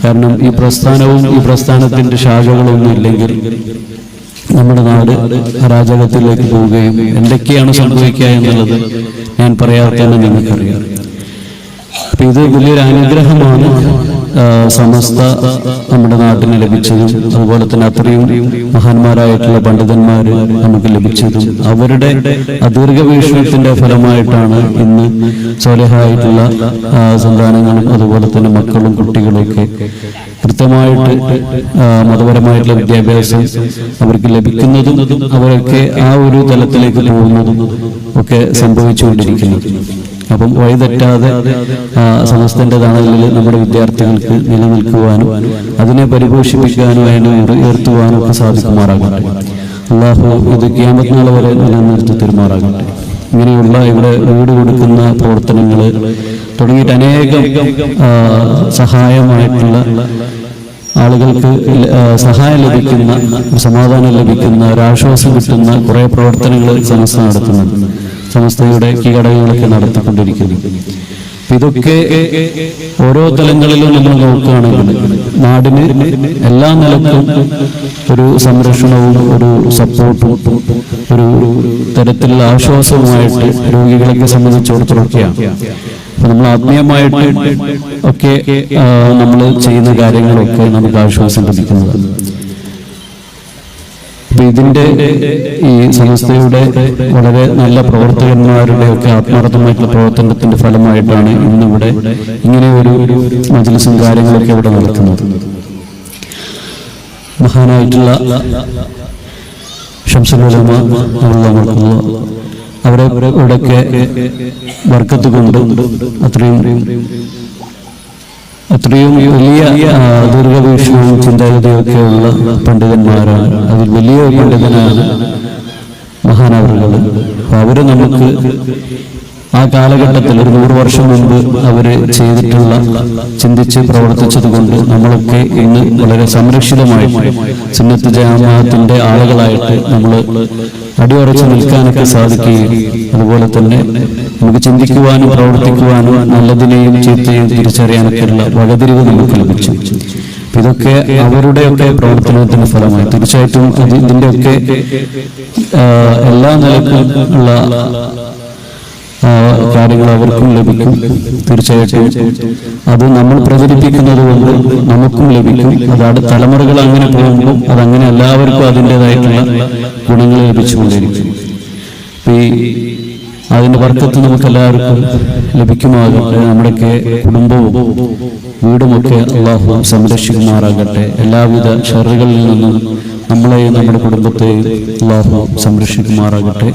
കാരണം ഈ പ്രസ്ഥാനവും ഈ പ്രസ്ഥാനത്തിന്റെ ശാഖകളൊന്നും ഇല്ലെങ്കിൽ നമ്മുടെ നാട് അരാജകത്തിലേക്ക് പോവുകയും എന്തൊക്കെയാണ് സംഭവിക്കുക എന്നുള്ളത് ഞാൻ പറയാതെ തന്നെ നിങ്ങൾക്കറിയാം. അപ്പൊ ഇത് വലിയൊരു അനുഗ്രഹമാണ് സമസ്ത നമ്മുടെ നാട്ടിന് ലഭിച്ചതും, അതുപോലെ തന്നെ അത്രയും മഹാന്മാരായിട്ടുള്ള പണ്ഡിതന്മാർ നമുക്ക് ലഭിച്ചതും അവരുടെ അദീർഘവീക്ഷണത്തിന്റെ ഫലമായിട്ടാണ് ഇന്ന് സ്വാലിഹായിട്ടുള്ള സന്താനങ്ങളും അതുപോലെ തന്നെ മക്കളും കുട്ടികളും ഒക്കെ കൃത്യമായിട്ട് മതപരമായിട്ടുള്ള വിദ്യാഭ്യാസം അവർക്ക് ലഭിക്കുന്നതും അവരൊക്കെ ആ ഒരു തലത്തിലേക്ക് പോകുന്നതും ഒക്കെ സംഭവിച്ചുകൊണ്ടിരിക്കുന്നത്. അപ്പം വഴിതെറ്റാതെ സമസ്തൻ്റെതാണെങ്കിൽ നമ്മുടെ വിദ്യാർത്ഥികൾക്ക് നിലനിൽക്കുവാനും അതിനെ പരിപോഷിപ്പിക്കാനും അതിനെ ഉയർത്തുവാനും ഒക്കെ സാധിക്കുമാറാകട്ടെ. അള്ളാഹു ഇത് ഖിയാമത്ത് നാൾ വരെ നിലനിർത്തി തരുമാറാകട്ടെ. ഇങ്ങനെയുള്ള ഇവിടെ വീട് കൊടുക്കുന്ന പ്രവർത്തനങ്ങൾ തുടങ്ങിയിട്ട് അനേകം സഹായമായിട്ടുള്ള ആളുകൾക്ക് സഹായം ലഭിക്കുന്ന, സമാധാനം ലഭിക്കുന്ന, ഒരാശ്വാസം കിട്ടുന്ന കുറെ പ്രവർത്തനങ്ങൾ സമസ്ത നടത്തുന്നുണ്ട്. സമസ്തയുടെ കീഴടങ്ങുകളൊക്കെ നടത്തിക്കൊണ്ടിരിക്കുന്നു. ഇതൊക്കെ ഓരോ തലങ്ങളിലും നമ്മൾ നോക്കുകയാണെങ്കിൽ നാടിന് എല്ലാ നിലക്കും ഒരു സംരക്ഷണവും ഒരു സപ്പോർട്ടും ഒരു തരത്തിലുള്ള ആശ്വാസവുമായിട്ട് രോഗികളൊക്കെ സംബന്ധിച്ചിടത്തോളൊക്കെയാണ്. അപ്പൊ നമ്മൾ ആത്മീയമായിട്ട് ഒക്കെ നമ്മൾ ചെയ്യുന്ന കാര്യങ്ങളൊക്കെ നമുക്ക് ആശ്വാസം ലഭിക്കുന്നത്. ഇതിന്റെ ഈ സംസ്ഥയുടെ വളരെ നല്ല പ്രവർത്തകന്മാരുടെ ഒക്കെ ആത്മാർത്ഥമായിട്ടുള്ള പ്രവർത്തനത്തിന്റെ ഫലമായിട്ടാണ് ഇന്നിവിടെ ഇങ്ങനെ ഒരു മജ്‌ലിസും കാര്യങ്ങളൊക്കെ ഇവിടെ നടക്കുന്നത്. മഹാനായിട്ടുള്ള ശംസുൽ ഉലമ അവരെ ഇവിടെയൊക്കെ ബർക്കത്ത് കൊണ്ട് അത്രയും വലിയ ദീർഘവീക്ഷണവും ചിന്താഗതിയൊക്കെയുള്ള പണ്ഡിതന്മാരാണ്. അതിൽ വലിയ പണ്ഡിതനാണ് മഹാനവറുകൾ. അവര് നമുക്ക് ആ കാലഘട്ടത്തിൽ ഒരു 100 വർഷം മുമ്പ് അവര് ചെയ്തിട്ടുള്ള ചിന്തിച്ച് പ്രവർത്തിച്ചത് കൊണ്ട് നമ്മളൊക്കെ ഇന്ന് വളരെ സംരക്ഷിതമായിട്ട് സുന്നത്ത് ജമാഅത്തിന്റെ ആളുകളായിട്ട് നമ്മൾ അടിയുറച്ച് നിൽക്കാനൊക്കെ സാധിക്കുകയും അതുപോലെ തന്നെ നമുക്ക് ചിന്തിക്കുവാനും പ്രവർത്തിക്കുവാനും നല്ലതിനെയും ചീത്തയും തിരിച്ചറിയാനൊക്കെയുള്ള വകതിരിവ് നമുക്ക് ലഭിച്ചു. ഇതൊക്കെ അവരുടെയൊക്കെ പ്രവർത്തനത്തിന്റെ ഫലമായി തീർച്ചയായിട്ടും ഇതിന്റെയൊക്കെ എല്ലാ നിലക്കും ഉള്ള കാര്യങ്ങൾ അവർക്കും ലഭിക്കും. തീർച്ചയായിട്ടും അത് നമ്മൾ പ്രചരിപ്പിക്കുന്നത് കൊണ്ട് നമുക്കും ലഭിക്കും. അത് തലമുറകൾ അങ്ങനെ പോകുമ്പോൾ അതങ്ങനെ എല്ലാവർക്കും അതിൻ്റെതായിട്ടുള്ള ഗുണങ്ങൾ ലഭിച്ചുകൊണ്ടിരിക്കും. അതിന്റെ ബർക്കത്ത് നമുക്ക് എല്ലാവർക്കും ലഭിക്കുമാകട്ടെ. നമ്മുടെയൊക്കെ കുടുംബവും വീടുമൊക്കെ അല്ലാഹു സംരക്ഷിക്കുമാറാകട്ടെ. എല്ലാവിധ ഷർറുകളിൽ നിന്നും നമ്മളെയും നമ്മുടെ കുടുംബത്തെയും അല്ലാഹു സംരക്ഷിക്കുമാറാകട്ടെ.